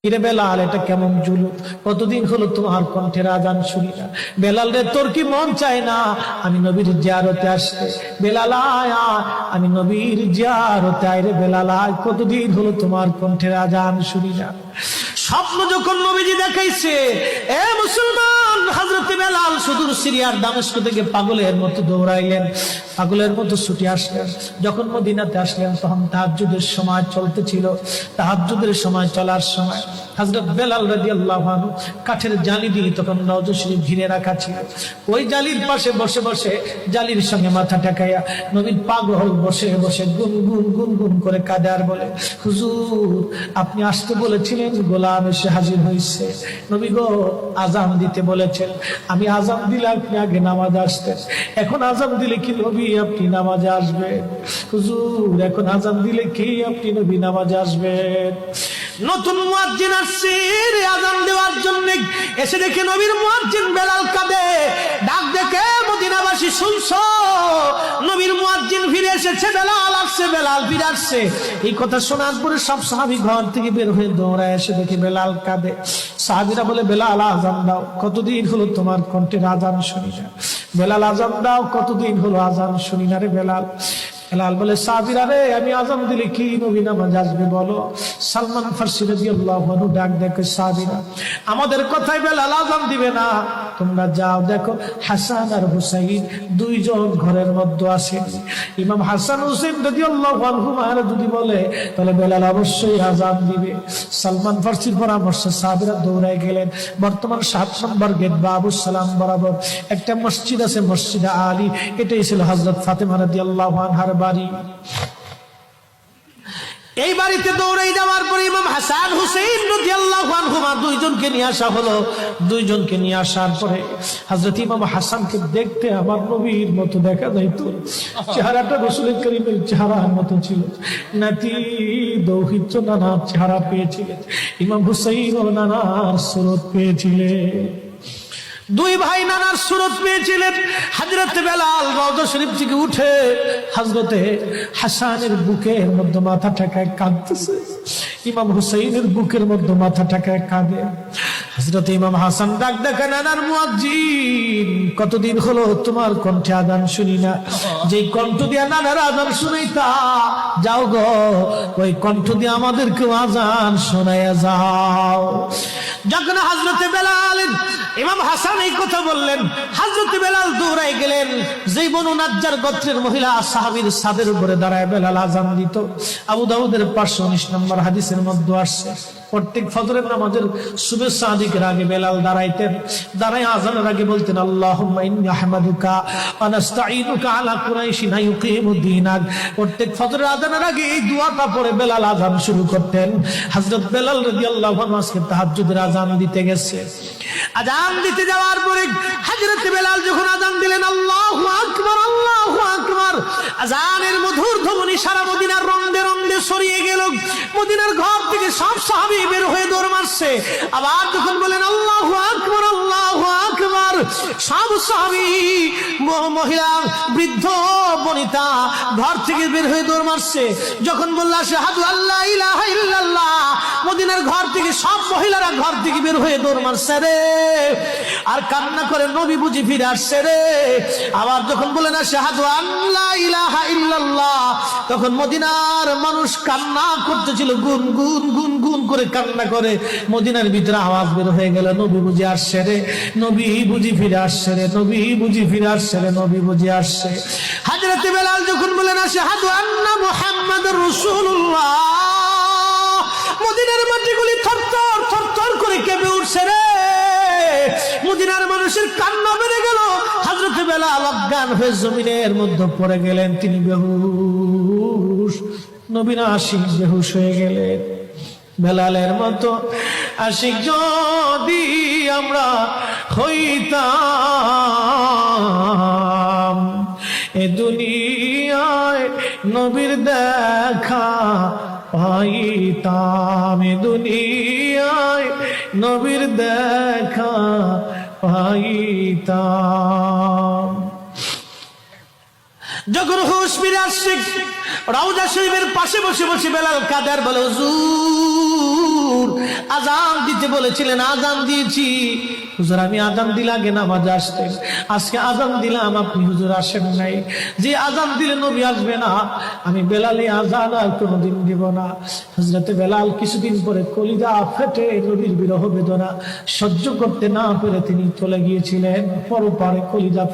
কিরে বেলাল, এটা কেমন জুলুম? কতদিন হলো তোমার কণ্ঠের আজান শুনি না। বেলাল রে, তোর কি মন চায় না আমি নবীর জিয়ারতে আসতে? বেলাল আয়, আমি নবীর জিয়ারতে আয় রে বেলাল আয়, কতদিন হলো তোমার কণ্ঠের আজান শুনি না। স্বপ্ন যখন নবীজি দেখাইছে, এ মুসলমান, হযরত বেলাল সুদূর সিরিয়ার দামেস্ক থেকে পাগলের মতো দৌড়াইলেন, পাগলের মতো ছুটে আসলেন। যখন মদিনাতে আসলেন তখন তাহাজ্জুদের সময় চলতেছিল। তাহাজ্জুদের সময় চলার সময় হযরত বেলাল রাদিয়াল্লাহু আনহু কাঠের জালি দিয়ে তখন রওজা শরীফ ঘিরে রাখা ছিল। ওই জালির পাশে বসে বসে জালির সঙ্গে মাথা ঠেকাইয়া নবীর পাগল বসে বসে গুনগুন গুনগুন করে কাঁদে আর বলে, হুজুর আপনি আসতে বলেছিলেন, গোলাম এসে হাজির হয়েছে। নবী গো, আজান দিতে বলেছেন, আমি আজান দিলে আপনি আগে নামাজে আসতেন, এখন আজান দিলে কি নবী আপনি নামাজে আসবেন? হুজুর এখন আজান দিলে কি আপনি নবী নামাজে আসবেন? নতুন মুয়াজ্জিন আসছে আজান দেওয়ার জন্য, এসে দেখে নবীর মুয়াজ্জিন বেলাল কাঁদে। ডাক দেখে মদিনাবাসী শুনছো, নবীর মুয়াজ্জিন ফিরে এসেছে, বেলাল আসছে, বেলাল ফিরে আসছে। এই কথা শোনার পরে সব সাহাবী ঘর থেকে বের হয়ে দৌড়ায় এসে দেখে বেলাল কাঁদে। সাহাবীরা বলে, বেলাল আজান দাও, কতদিন হলো তোমার কণ্ঠের আজান শুনি না। বেলাল আজান দাও, কতদিন হলো আজান শুনি না রে বেলাল। বেলাল বলে, সাহাবীরা রে, আমি আজান দিলে কি নবী নামাজ আসবে বলো? সালমান ফারসি রাদিয়াল্লাহু আনহু ডাক দেখে, সাহাবীরা আমাদের কথায় বেলাল আজান দিবে না, তোমরা যাও দেখো হাসান আর হুসাইন দুইজন ঘরের মধ্যে আছেন। ইমাম হাসান হুসাইন রাদিয়াল্লাহু আনহুমা যদি বলে তাহলে বেলাল অবশ্যই আজান দিবে। সালমান ফারসির পরামর্শে সাহাবীরা দৌড়ায় গেলেন। বর্তমান 7 নম্বর গেট বাবুস সালাম বরাবর একটা মসজিদ আছে, মসজিদে আলী। এটাই ছিল হযরত ফাতেমা রাদিয়াল্লাহু আনহার বাড়ি। এই বাড়িতে দৌড়ে যাওয়ার পরে ইমাম হাসান হুসাইন রাদিয়াল্লাহু আনহুমা দুইজনকে নিয়ে আসা হলো। দুইজনকে নিয়ে আসার পরে হযরত ইমাম হাসানকে দেখতে আমার নবীর মতো দেখা যাইতো, চেহারাটা রাসূল করিমের চেহারার মতো ছিল। নাতি দৌহিত্র নানার চেহারা পেয়েছিলেন, ইমাম হুসাইন ও নানার সুরত পেয়েছিলেন। দুই ভাই নানার সুরত পেয়েছিলেন। হযরত বেলাল রওজা শরীফ থেকে উঠে হযরতে হাসানের বুকের মধ্যে মাথা ঠেকায় কাঁদতেছে, ইমাম হুসাইনের বুকের মধ্যে মাথা ঠেকায় কাঁদে। হযরত ইমাম হাসান ডাক দেখে, নানার মুয়াজ্জিন, কতদিন হলো তোমার কণ্ঠে আজান শুনি না। যেই কণ্ঠ দিয়া নানার আজান শুনাইতা, যাও গো ওই কণ্ঠ দিয়ে আমাদেরকেও আজান শোনাইয়া যাও। যখন হযরত বেলাল ইমাম হাসান এই কথা বললেন, হযরত বেলাল দৌড়ায় গেলেন। যেই বনু নাজ্জার গোত্রের মহিলা সাহাবীর ছাদের উপরে দাঁড়ায় বেলাল আজান দিত। আবু দাউদের 519 নম্বর হাদিসের মধ্যে আসছে, প্রত্যেক ফজরের নামাজের শুভেচ্ছা আদিকের আগে বেলাল দাঁড়াইতেন। দাঁড়ায় আজানের আগে বলতেন, আল্লাহুম্মা ইন্নী আহমাদুকা ওয়া নাস্তাঈনুকা আলা কুরাইশিন ইউকিমুদ্দীনাক। প্রত্যেক ফজরের আজানের আগে এই দোয়াটা পড়ে বেলাল আজান শুরু করতেন। হযরত বেলাল রাদিয়াল্লাহু আনহু আজকে তাহাজ্জুদের আজান দিতে গেছে। আজান দিতে যাওয়ার পরে হযরত বেলাল যখন আজান দিলেন, আল্লাহু আকবার, আল্লাহু আকবার, আজানের মধুর ধ্বনি সারা মদিনার রন্দে রন্দে ছড়িয়ে গেল। মদিনার ঘর থেকে সব সাহাবী বের হয়ে দৌড় মারছে। আবার যখন বলেন আল্লাহু আকবার, আল্লাহু আকবার, সব সাহাবী, মহিলা, বৃদ্ধ, বনিতা ঘর থেকে বের হয়ে দৌড় মারছে। যখন বলল আশহাদু আল্লা ইলাহা ইল্লাল্লাহ, মদিনার ঘর থেকে সব মহিলারা ঘর থেকে বের হয়ে দৌড় মারছে রে, আর কান্না করে নবী বুঝি ফিরে আসছে রে। আবার যখন বলেন আশহাদু আল্লা ইলাহা ইল্লাল্লাহ, তখন মদিনার মানুষ কান্না করতেছিল, গুন গুন গুন গুন করে কান্না করে। মদিনার ভিতরে আওয়াজ বের হয়ে গেল, নবী বুঝি আসছে রে, নবী বুঝি ফিরে আসছে রে, নবী বুঝি ফিরে আসছে রে, নবী বুঝি আসছে। হযরত বেলাল যখন বলেন আশহাদু আন্না মুহাম্মাদুর রাসূলুল্লাহ, মদিনার মাটিগুলি থরথর থরথর করে কেঁপে উঠছে রে। মদিনার মানুষের কান্না বেড়ে গেল। হযরত বেলাল অজ্ঞান হয়ে জমিনের মধ্যে পড়ে গেলেন, তিনি বেহুশ। নবীর আশিক বেহুশ হয়ে গেলেন। বেলালের মতো আশিক যদি আমরা হইতাম, এ দুনিয়ায় নবীর দেখা পাইতাম, এ দুনিয়ায় নবীর দেখা পাইতাম। যখন হুঁশ ফিরে আসছে রওজা শরীফের পাশে বসে বসে বেলাল কাদের বলে, হুজুর আজান দিতে বলেছিলেন, আজান দিয়েছি। হুজুর আমি আজান দিলে আগে নামাজে আসতেন, আজকে আজান দিলাম আপনি হুজুর আসেন নাই। যে আজান দিলে নবী আসবে না, আমি বেলালে আজান আর কোনোদিন দিব না। হযরতে বেলাল কিছুদিন পরে কলিজা ফেটে নবীর বিরহ বেদনা সহ্য করতে না পেরে তিনি চলে গিয়েছিলেন পরপারে কলিজা